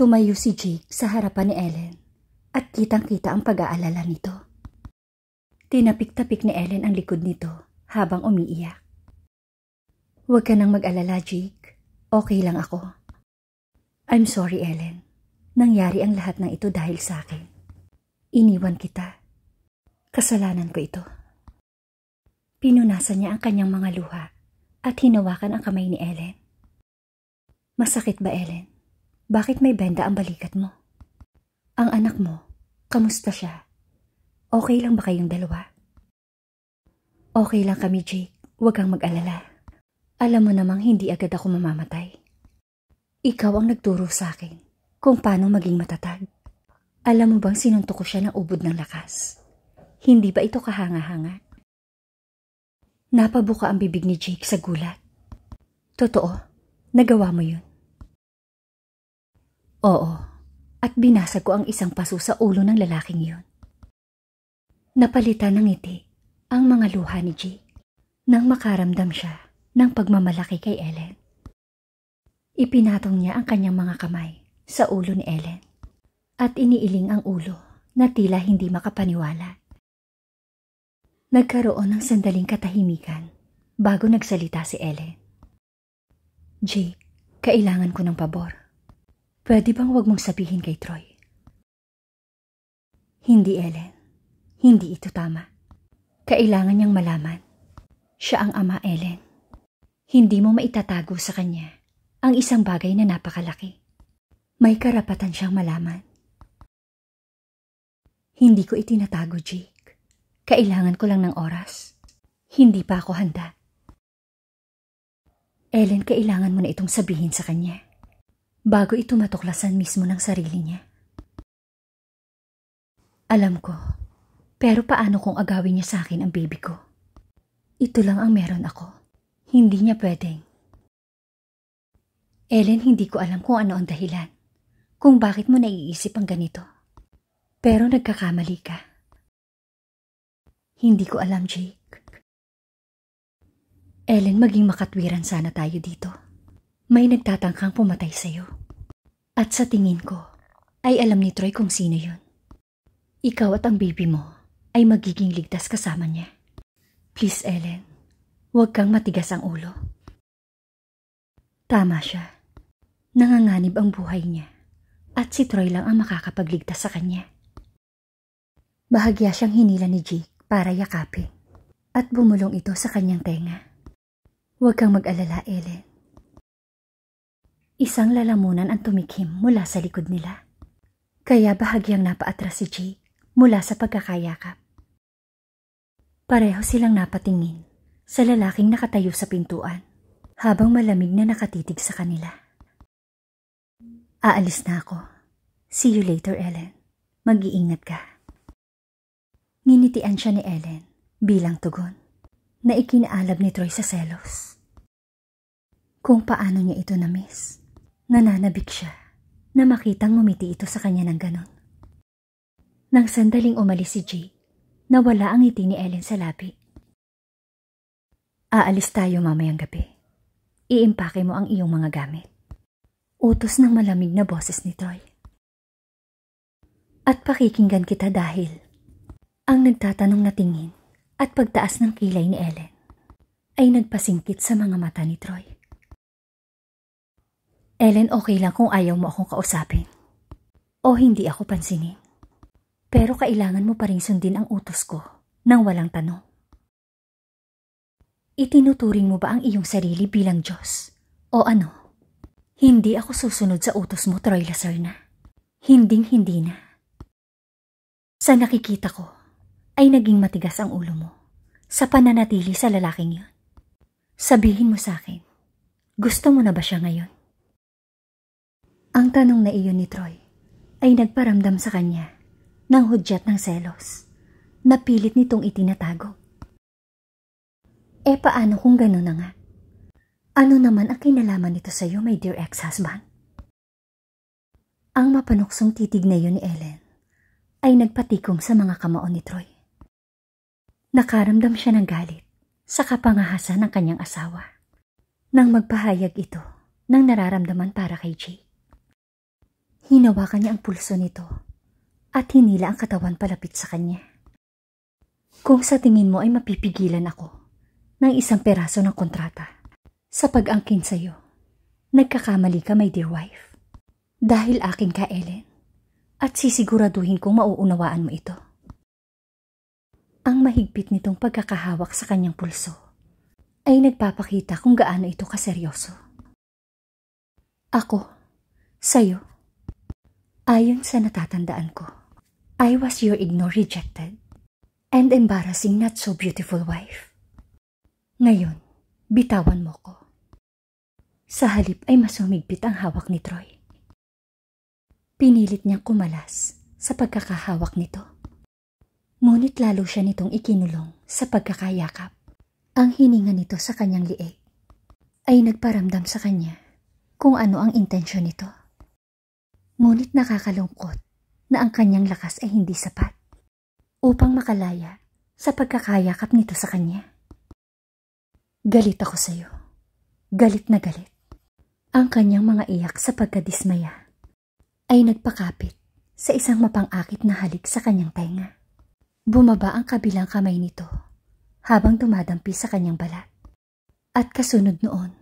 Tumayo si Jake sa harapan ni Ellen at kitang-kita ang pag-aalala nito. Tinapik-tapik ni Ellen ang likod nito habang umiiyak. Huwag ka nang mag-alala, Jake. Okay lang ako. I'm sorry, Ellen. Nangyari ang lahat ng ito dahil sa akin. Iniwan kita. Kasalanan ko ito. Pinunasan niya ang kanyang mga luha at hinawakan ang kamay ni Ellen. Masakit ba, Ellen? Bakit may benda ang balikat mo? Ang anak mo, kamusta siya? Okay lang ba kayong dalawa? Okay lang kami, Jake. Huwag kang mag-alala. Alam mo namang hindi agad ako mamamatay. Ikaw ang nagturo sa akin kung paano maging matatag. Alam mo bang sinuntok ko siya ng ubod ng lakas? Hindi ba ito kahanga-hanga? Napabuka ang bibig ni Jake sa gulat. Totoo, nagawa mo yun. Oo, at binasag ko ang isang paso sa ulo ng lalaking yun. Napalitan ng ngiti ang mga luha ni Jake nang makaramdam siya ng pagmamalaki kay Ellen. Ipinatong niya ang kanyang mga kamay sa ulo ni Ellen at iniiling ang ulo na tila hindi makapaniwala. Nagkaroon ng sandaling katahimikan bago nagsalita si Ellen. Jake, kailangan ko ng pabor. Pwede bang wag mong sabihin kay Troy? Hindi, Ellen. Hindi ito tama. Kailangan niyang malaman. Siya ang ama, Ellen. Hindi mo maitatago sa kanya ang isang bagay na napakalaki. May karapatan siyang malaman. Hindi ko itinatago, Jake. Kailangan ko lang ng oras. Hindi pa ako handa. Ellen, kailangan mo na itong sabihin sa kanya bago ito matuklasan mismo ng sarili niya. Alam ko, pero paano kung agawin niya sa akin ang baby ko? Ito lang ang meron ako. Hindi niya pwedeng. Ellen, hindi ko alam kung ano ang dahilan, kung bakit mo naiisip ang ganito. Pero nagkakamali ka. Hindi ko alam, Jake. Ellen, maging makatwiran sana tayo dito. May nagtatangkang pumatay sa'yo. At sa tingin ko, ay alam ni Troy kung sino yun. Ikaw at ang baby mo ay magiging ligtas kasama niya. Please, Ellen, huwag kang matigas ang ulo. Tama siya. Nanganganib ang buhay niya at si Troy lang ang makakapagligtas sa kanya. Bahagya siyang hinila ni Jake para yakapin at bumulong ito sa kanyang tenga. Huwag kang mag-alala, Ellen. Isang lalamunan ang tumikhim mula sa likod nila. Kaya bahagyang napaatras si Jake mula sa pagkakayakap. Pareho silang napatingin sa lalaking nakatayo sa pintuan habang malamig na nakatitig sa kanila. Aalis na ako. See you later, Ellen. Mag-iingat ka. Nginitian siya ni Ellen bilang tugon na ikinaalab ni Troy sa selos. Kung paano niya ito na-miss. Nananabik siya na makitang ngumiti ito sa kanya ng ganon. Nang sandaling umalis si Jake, nawala ang ngiti ni Ellen sa labi. Aalis tayo mamayang gabi. Iimpake mo ang iyong mga gamit. Utos ng malamig na boses ni Troy. At pakikinggan kita dahil ang nagtatanong na tingin at pagtaas ng kilay ni Ellen ay nagpasingkit sa mga mata ni Troy. Ellen, okay lang kung ayaw mo akong kausapin o hindi ako pansinin. Pero kailangan mo pa rin sundin ang utos ko nang walang tanong. Itinuturing mo ba ang iyong sarili bilang Diyos? O ano? Hindi ako susunod sa utos mo, Troy Lacerna. Hinding-hindi na. Sa nakikita ko, ay naging matigas ang ulo mo sa pananatili sa lalaking yun. Sabihin mo sa akin, gusto mo na ba siya ngayon? Ang tanong na iyon ni Troy ay nagparamdam sa kanya ng hudyat ng selos na pilit nitong itinatago. Paano kung gano'n na nga? Ano naman ang kinalaman nito sa iyo, my dear ex-husband? Ang mapanuksong titig na yun ni Ellen ay nagpatikom sa mga kamao ni Troy. Nakaramdam siya ng galit sa kapangahasan ng kanyang asawa nang magpahayag ito ng nararamdaman para kay Jake. Hinawakan niya ang pulso nito at hinila ang katawan palapit sa kanya. Kung sa tingin mo ay mapipigilan ako ng isang peraso ng kontrata sa pag-angkin sa'yo, nagkakamali ka, my dear wife. Dahil akin ka, Ellen, at sisiguraduhin kong mauunawaan mo ito. Ang mahigpit nitong pagkakahawak sa kanyang pulso ay nagpapakita kung gaano ito kaseryoso. Ako, sa'yo, ayon sa natatandaan ko, I was your ignored, rejected, and embarrassing not so beautiful wife. Ngayon, bitawan mo ko. Sa halip ay mas humigpit ang hawak ni Troy. Pinilit niyang kumalas sa pagkakahawak nito. Ngunit lalo siya nitong ikinulong sa pagkakayakap. Ang hininga nito sa kanyang liig ay nagparamdam sa kanya kung ano ang intensyon nito. Ngunit nakakalungkot na ang kanyang lakas ay hindi sapat upang makalaya sa pagkakayakap nito sa kanya. Galit ako sa iyo. Galit na galit. Ang kanyang mga iyak sa pagkadismaya ay nagpakapit sa isang mapang-akit na halik sa kanyang tainga. Bumaba ang kabilang kamay nito habang dumadampi sa kanyang balat. At kasunod noon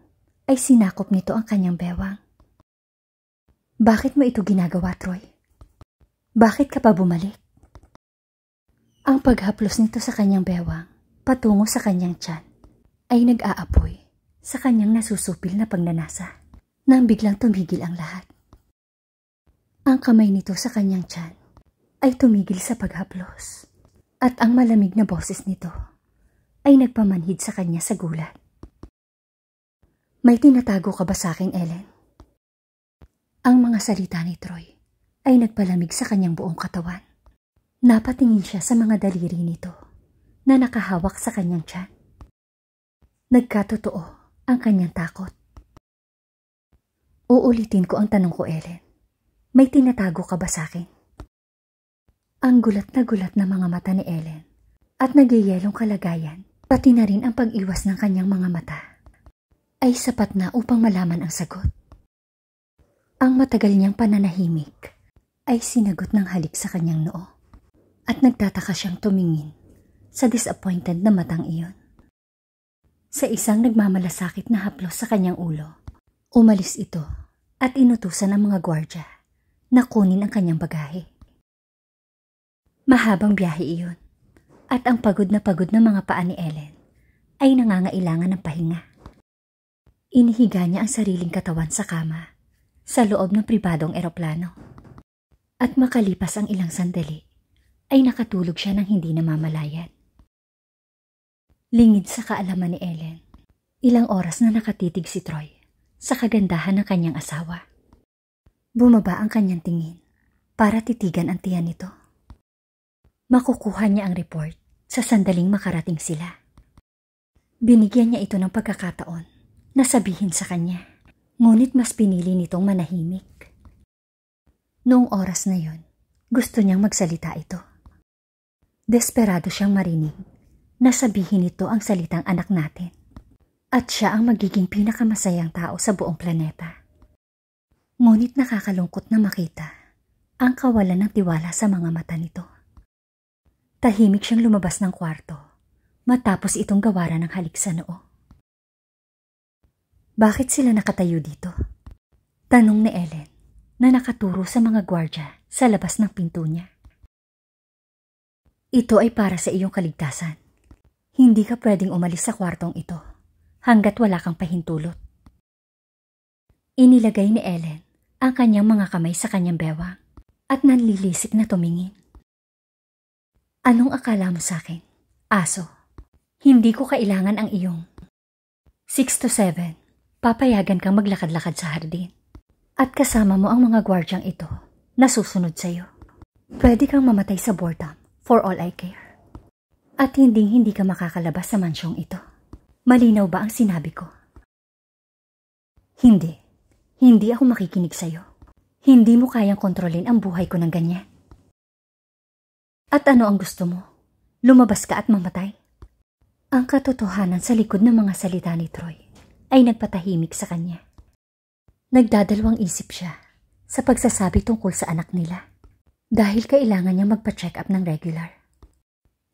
ay sinakop nito ang kanyang bewang. Bakit mo ito ginagawa, Troy? Bakit ka pa bumalik? Ang paghaplos nito sa kanyang bewang patungo sa kanyang tiyan ay nag-aapoy sa kanyang nasusupil na pagnanasa nang biglang tumigil ang lahat. Ang kamay nito sa kanyang tiyan ay tumigil sa paghaplos at ang malamig na boses nito ay nagpamanhid sa kanya sa gulat. May tinatago ka ba sa akin, Ellen? Ang mga salita ni Troy ay nagpalamig sa kanyang buong katawan. Napatingin siya sa mga daliri nito na nakahawak sa kanyang tiyan. Nagkatotoo ang kanyang takot. Uulitin ko ang tanong ko, Ellen. May tinatago ka ba sa akin? Ang gulat na mga mata ni Ellen at nagyayelong kalagayan, pati na rin ang pag-iwas ng kanyang mga mata, ay sapat na upang malaman ang sagot. Ang matagal niyang pananahimik ay sinagot ng halik sa kanyang noo at nagtataka siyang tumingin sa disappointed na matang iyon. Sa isang nagmamalasakit na haplos sa kanyang ulo, umalis ito at inutusan ang mga gwardya na kunin ang kanyang bagahe. Mahabang biyahe iyon at ang pagod na mga paa ni Ellen ay nangangailangan ng pahinga. Inihiga niya ang sariling katawan sa kama sa loob ng pribadong eroplano at makalipas ang ilang sandali ay nakatulog siya ng hindi namamalayan. Lingid sa kaalaman ni Ellen, ilang oras na nakatitig si Troy sa kagandahan ng kanyang asawa. Bumaba ang kanyang tingin para titigan ang tiyan nito. Makukuha niya ang report sa sandaling makarating sila. Binigyan niya ito ng pagkakataon na sabihin sa kanya, ngunit mas pinili nitong manahimik. Noong oras na yon, gusto niyang magsalita ito. Desperado siyang marinig na sabihin nito ang salitang anak natin at siya ang magiging pinakamasayang tao sa buong planeta. Ngunit nakakalungkot na makita ang kawalan ng tiwala sa mga mata nito. Tahimik siyang lumabas ng kwarto matapos itong gawaran ng halik sa noo. Bakit sila nakatayo dito? Tanong ni Ellen na nakaturo sa mga gwardya sa labas ng pinto niya. Ito ay para sa iyong kaligtasan. Hindi ka pwedeng umalis sa kwartong ito hanggat wala kang pahintulot. Inilagay ni Ellen ang kanyang mga kamay sa kanyang bewang at nanlilisik na tumingin. Anong akala mo sa akin? Aso, hindi ko kailangan ang iyong 6 to 7. Papayagan kang maglakad-lakad sa hardin. At kasama mo ang mga gwardyang ito na susunod sa iyo. Pwede kang mamatay sa boredom for all I care. At hindi ka makakalabas sa mansyong ito. Malinaw ba ang sinabi ko? Hindi. Hindi ako makikinig sa iyo. Hindi mo kayang kontrolin ang buhay ko ng ganyan. At ano ang gusto mo? Lumabas ka at mamatay? Ang katotohanan sa likod ng mga salita ni Troy ay nagpatahimik sa kanya. Nagdadalawang isip siya sa pagsasabi tungkol sa anak nila dahil kailangan niya magpa-check up ng regular.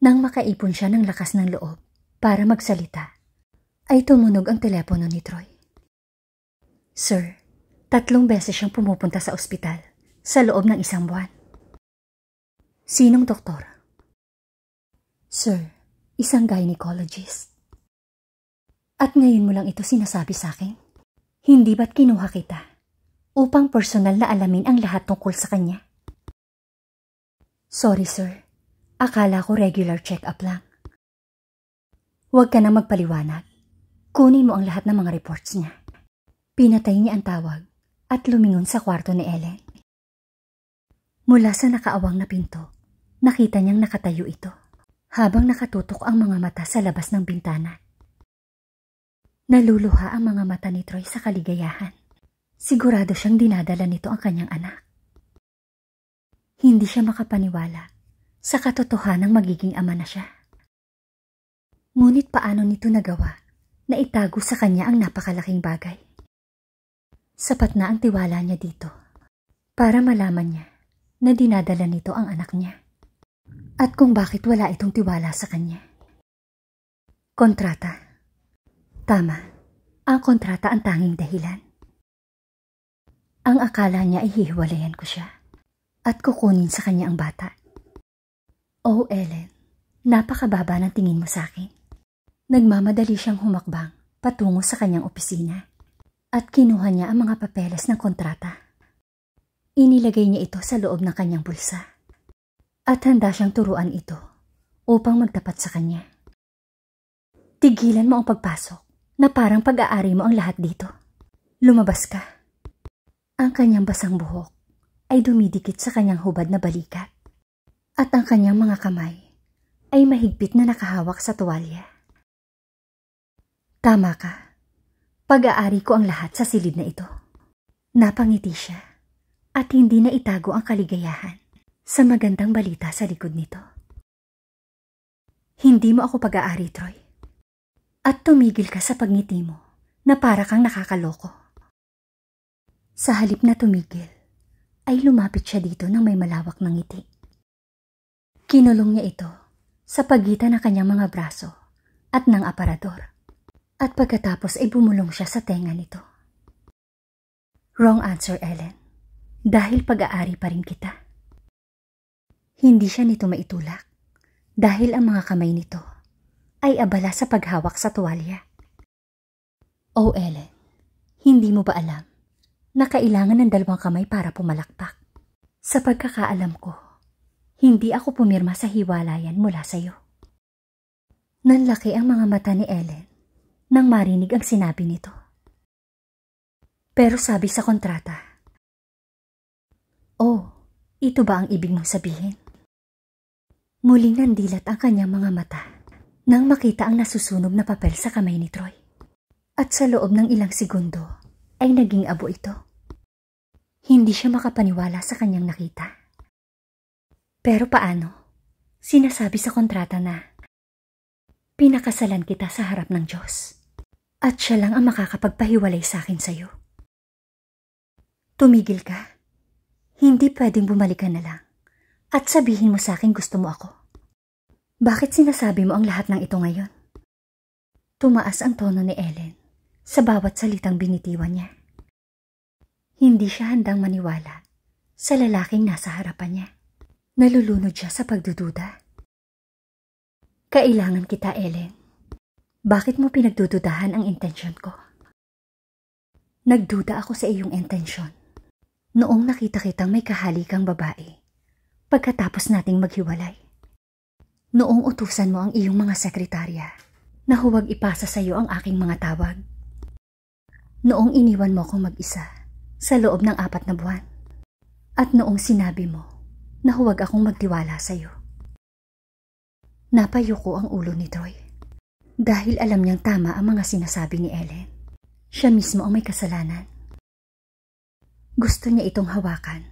Nang makaipon siya ng lakas ng loob para magsalita, ay tumunog ang telepono ni Troy. Sir, 3 beses siyang pumupunta sa ospital sa loob ng 1 buwan. Sinong doktor? Sir, isang gynecologist. At ngayon mo lang ito sinasabi sa akin? Hindi ba't kinuha kita upang personal na alamin ang lahat tungkol sa kanya? Sorry sir, akala ko regular check-up lang. Huwag ka na magpaliwanag. Kunin mo ang lahat ng mga reports niya. Pinatay niya ang tawag at lumingon sa kwarto ni Ellen. Mula sa nakaawang na pinto, nakita niyang nakatayo ito habang nakatutok ang mga mata sa labas ng bintana. Naluluha ang mga mata ni Troy sa kaligayahan. Sigurado siyang dinadala nito ang kanyang anak. Hindi siya makapaniwala sa katotohanang magiging ama na siya. Ngunit paano nito nagawa na itago sa kanya ang napakalaking bagay? Sapat na ang tiwala niya dito para malaman niya na dinadala nito ang anak niya. At kung bakit wala itong tiwala sa kanya. Kontrata. Tama, ang kontrata ang tanging dahilan. Ang akala niya ay hihiwalayan ko siya at kukunin sa kanya ang bata. Oh Ellen, napakababa ng tingin mo sa akin. Nagmamadali siyang humakbang patungo sa kanyang opisina at kinuha niya ang mga papeles ng kontrata. Inilagay niya ito sa loob ng kanyang bulsa at handa siyang turuan ito upang magtapat sa kanya. Tigilan mo ang pagpasok na parang pag-aari mo ang lahat dito. Lumabas ka. Ang kanyang basang buhok ay dumidikit sa kanyang hubad na balikat at ang kanyang mga kamay ay mahigpit na nakahawak sa tuwalya. Tama ka. Pag-aari ko ang lahat sa silid na ito. Napangiti siya at hindi na itago ang kaligayahan sa magandang balita sa likod nito. Hindi mo ako pag-aari, Troy. At tumigil ka sa pagngiti mo na para kang nakakaloko. Sa halip na tumigil, ay lumapit siya dito ng may malawak na ngiti. Kinulong niya ito sa pagitan ng kanyang mga braso at ng aparador. At pagkatapos ay bumulong siya sa tenga nito. Wrong answer, Ellen. Dahil pag-aari pa rin kita. Hindi siya nito maitulak dahil ang mga kamay nito ay abala sa paghawak sa tuwalya. Oh Ellen, hindi mo ba alam na kailangan ng 2 kamay para pumalakpak? Sa pagkakaalam ko, hindi ako pumirma sa hiwalayan mula sa iyo. Nanlaki ang mga mata ni Ellen nang marinig ang sinabi nito. Pero sabi sa kontrata, oh, ito ba ang ibig mong sabihin? Muling nandilat ang kanyang mga mata nang makita ang nasusunog na papel sa kamay ni Troy. At sa loob ng ilang segundo ay naging abo ito. Hindi siya makapaniwala sa kanyang nakita. Pero paano? Sinasabi sa kontrata na pinakasalan kita sa harap ng Diyos at siya lang ang makakapagpahiwalay sa akin sa'yo. Tumigil ka. Hindi pwedeng bumalik ka na lang at sabihin mo sa akin gusto mo ako. Bakit sinasabi mo ang lahat ng ito ngayon? Tumaas ang tono ni Ellen sa bawat salitang binitiwan niya. Hindi siya handang maniwala sa lalaking nasa harapan niya. Nalulunod siya sa pagdududa. Kailangan kita, Ellen. Bakit mo pinagdududahan ang intensyon ko? Nagduda ako sa iyong intensyon noong nakita kitang may kahalikang babae pagkatapos nating maghiwalay. Noong utusan mo ang iyong mga sekretarya na huwag ipasa sa iyo ang aking mga tawag. Noong iniwan mo akong mag-isa sa loob ng 4 na buwan. At noong sinabi mo na huwag akong magtiwala sa iyo. Napayuko ang ulo ni Troy dahil alam niyang tama ang mga sinasabi ni Ellen. Siya mismo ang may kasalanan. Gusto niya itong hawakan,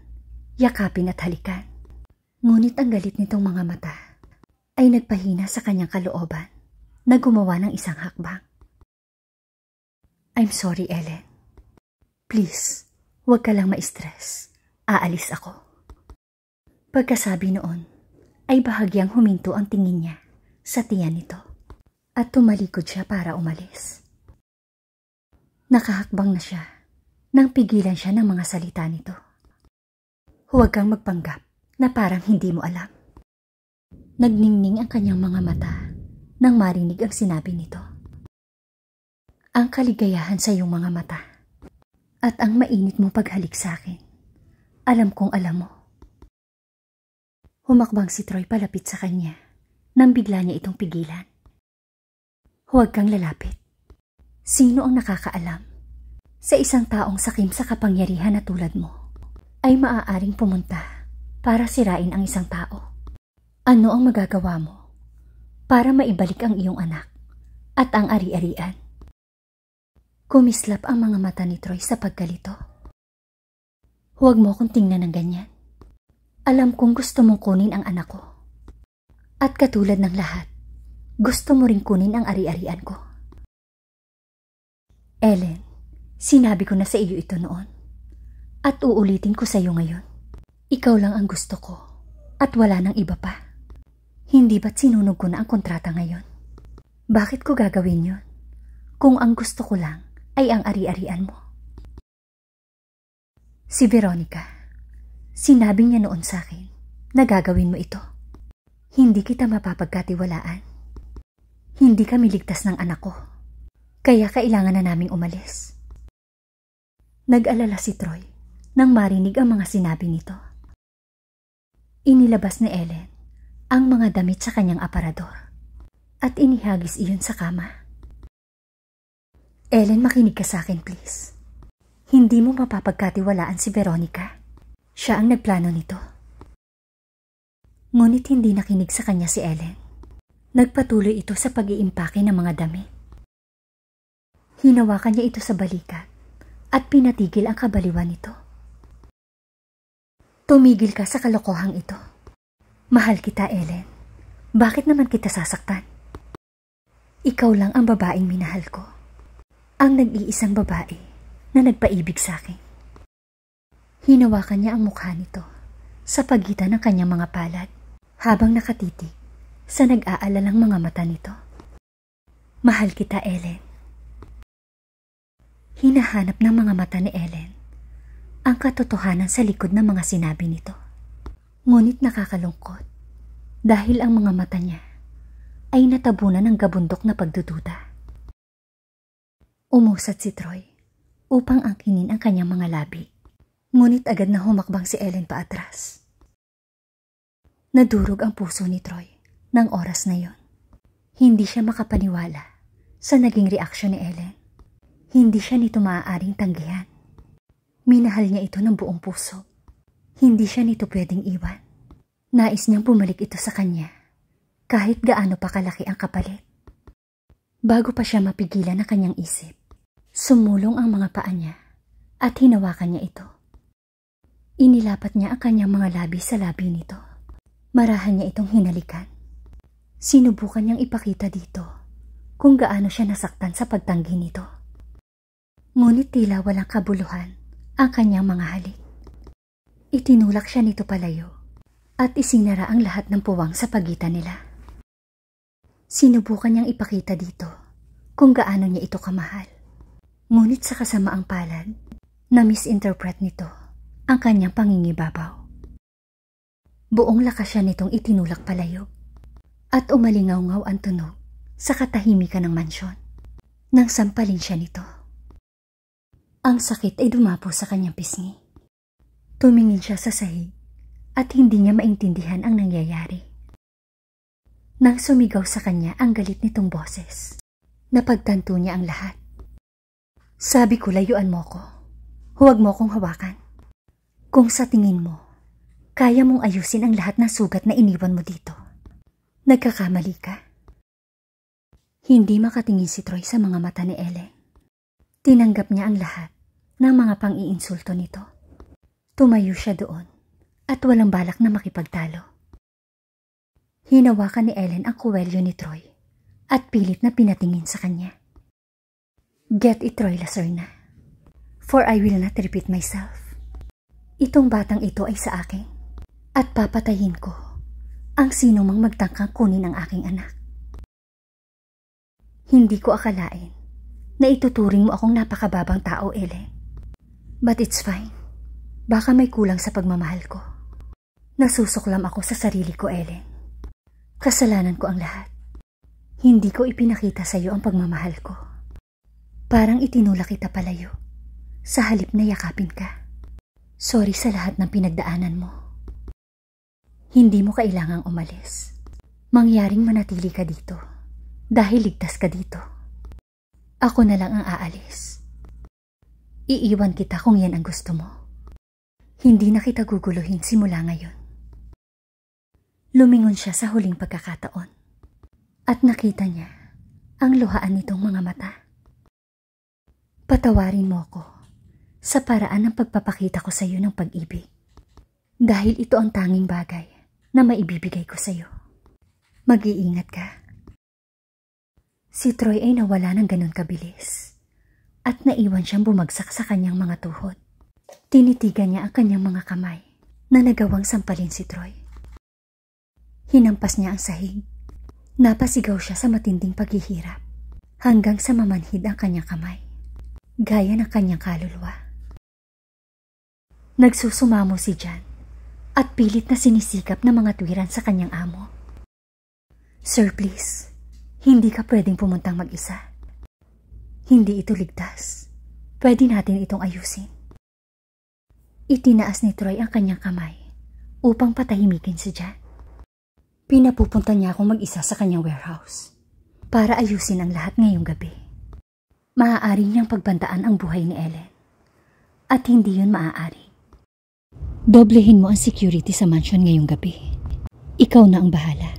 yakapin at halikan. Ngunit ang galit nitong mga mata ay nagpahina sa kanyang kalooban na gumawa ng isang hakbang. I'm sorry, Ellen. Please, huwag ka lang ma-stress. aalis ako. Pagkasabi noon, ay bahagyang huminto ang tingin niya sa tiyan nito at tumalikod siya para umalis. Nakahakbang na siya nang pigilan siya ng mga salita nito. Huwag kang magpanggap na parang hindi mo alam. Nagningning ang kanyang mga mata nang marinig ang sinabi nito. Ang kaligayahan sa iyong mga mata at ang mainit mong paghalik sa akin. Alam kong alam mo. Humakbang si Troy palapit sa kanya nang bigla niya itong pigilan. Huwag kang lalapit. Sino ang nakakaalam? Sa isang taong sakim sa kapangyarihan na tulad mo, ay maaaring pumunta para sirain ang isang tao. Ano ang magagawa mo para maibalik ang iyong anak at ang ari-arian? Kumislap ang mga mata ni Troy sa pagkalito. Huwag mo akong tingnan ng ganyan. Alam kong gusto mong kunin ang anak ko. At katulad ng lahat, gusto mo ring kunin ang ari-arian ko. Ellen, sinabi ko na sa iyo ito noon. At uulitin ko sa iyo ngayon. Ikaw lang ang gusto ko at wala nang iba pa. Hindi ba't sinunog ko na ang kontrata ngayon? Bakit ko gagawin yun? Kung ang gusto ko lang ay ang ari-arian mo. Si Veronica, sinabi niya noon sa akin na gagawin mo ito. Hindi kita mapapagkatiwalaan. Hindi kami ligtas ng anak ko. Kaya kailangan na naming umalis. Nag-alala si Troy nang marinig ang mga sinabi nito. Inilabas ni Ellen ang mga damit sa kanyang aparador at inihagis iyon sa kama. Ellen, makinig ka sa akin please. Hindi mo mapapagkatiwalaan si Veronica. Siya ang nagplano nito. Ngunit hindi nakinig sa kanya si Ellen. Nagpatuloy ito sa pag-iimpake ng mga damit. Hinawakan niya ito sa balikat at pinatigil ang kabaliwan nito. Tumigil ka sa kalokohang ito. Mahal kita, Ellen. Bakit naman kita sasaktan? Ikaw lang ang babaeng minahal ko. Ang nag-iisang babae na nagpaibig sa akin. Hinawakan niya ang mukha nito sa pagitan ng kanyang mga palad habang nakatitig sa nag-aalalang mga mata nito. Mahal kita, Ellen. Hinahanap ng mga mata ni Ellen ang katotohanan sa likod ng mga sinabi nito. Ngunit nakakalungkot dahil ang mga mata niya ay natabunan ng gabundok na pagdududa. Umusad si Troy upang angkinin ang kanyang mga labi. Ngunit agad na humakbang si Ellen paatras. Nadurog ang puso ni Troy ng oras na yon. Hindi siya makapaniwala sa naging reaksyon ni Ellen. Hindi siya nito maaaring tanggihan. Minahal niya ito ng buong puso. Hindi siya nito pwedeng iwan. Nais niyang bumalik ito sa kanya, kahit gaano pa kalaki ang kapalit. Bago pa siya mapigilan ang kanyang isip, sumulong ang mga paa niya at hinawakan niya ito. Inilapat niya ang kanyang mga labi sa labi nito. Marahan niya itong hinalikan. Sinubukan niyang ipakita dito kung gaano siya nasaktan sa pagtanggi nito. Ngunit tila walang kabuluhan ang kanyang mga halik. Itinulak siya nito palayo at isinara ang lahat ng puwang sa pagitan nila. Sinubukan niyang ipakita dito kung gaano niya ito kamahal. Ngunit sa kasamaang palad, na-misinterpret nito ang kanyang pangingibabaw. Buong lakas siya nitong itinulak palayo at umalingaw-ngaw ang tunog sa katahimikan ng mansyon nang sampalin siya nito. Ang sakit ay dumapo sa kanyang pisngi. Tumingin siya sa sahig at hindi niya maintindihan ang nangyayari. Nang sumigaw sa kanya ang galit nitong boses, napagtanto niya ang lahat. Sabi ko, layuan mo ko. Huwag mo kong hawakan. Kung sa tingin mo, kaya mong ayusin ang lahat ng sugat na iniwan mo dito, nagkakamali ka. Hindi makatingin si Troy sa mga mata ni Ellen. Tinanggap niya ang lahat ng mga pang-iinsulto nito. Tumayo siya doon at walang balak na makipagtalo. Hinawakan ni Ellen ang kuwelyo ni Troy at pilit na pinatingin sa kanya. Get it, Troy Lacerna, for I will not repeat myself. Itong batang ito ay sa akin at papatayin ko ang sino mang magtangkang kunin ang aking anak. Hindi ko akalain na ituturing mo akong napakababang tao, Ellen. But it's fine. Baka may kulang sa pagmamahal ko. Nasusuklam ako sa sarili ko, Ellen. Kasalanan ko ang lahat. Hindi ko ipinakita sa iyo ang pagmamahal ko. Parang itinulak kita palayo sa halip na yakapin ka. Sorry sa lahat ng pinagdaanan mo. Hindi mo kailangang umalis. Mangyaring manatili ka dito dahil ligtas ka dito. Ako na lang ang aalis. Iiwan kita kung yan ang gusto mo. Hindi na kita guguluhin simula ngayon. Lumingon siya sa huling pagkakataon at nakita niya ang luhaan nitong mga mata. Patawarin mo ko sa paraan ng pagpapakita ko sa iyo ng pag-ibig dahil ito ang tanging bagay na maibibigay ko sa iyo. Mag-iingat ka. Si Troy ay nawala ng ganun kabilis at naiwan siyang bumagsak sa kanyang mga tuhod. Tinitigan niya ang kanyang mga kamay na nagawang sampalin si Troy. Hinampas niya ang sahig. Napasigaw siya sa matinding paghihirap hanggang sa mamanhid ang kanyang kamay, gaya ng kanyang kaluluwa. Nagsusumamo si Jan at pilit na sinisikap na mga tuwiran sa kanyang amo. Sir, please, hindi ka pwedeng pumuntang mag-isa. Hindi ito ligtas. Pwede natin itong ayusin. Itinaas ni Troy ang kanyang kamay upang patahimikin si Jan. Pinapupunta niya akong mag-isa sa kanyang warehouse para ayusin ang lahat ngayong gabi. Maaari niyang pagbantaan ang buhay ni Ellen at hindi yun maaari. Doblehin mo ang security sa mansion ngayong gabi. Ikaw na ang bahala.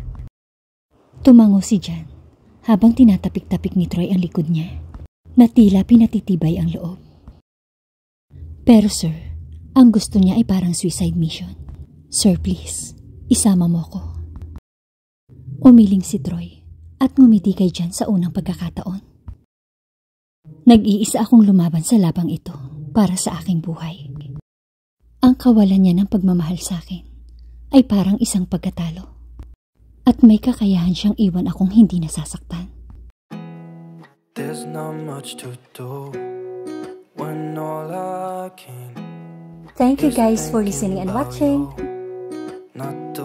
Tumango si Jan habang tinatapik-tapik ni Troy ang likod niya na tila pinatitibay ang loob. Pero sir, ang gusto niya ay parang suicide mission. Sir, please, isama mo ko. Umiling si Troy at ngumiti kay Jan sa unang pagkakataon. Nag-iisa akong lumaban sa labang ito para sa aking buhay. Ang kawalan niya ng pagmamahal sa akin ay parang isang pagkatalo. At may kakayahan siyang iwan akong hindi nasasaktan. There's not much to do when all I can. Thank you guys for listening and watching. Not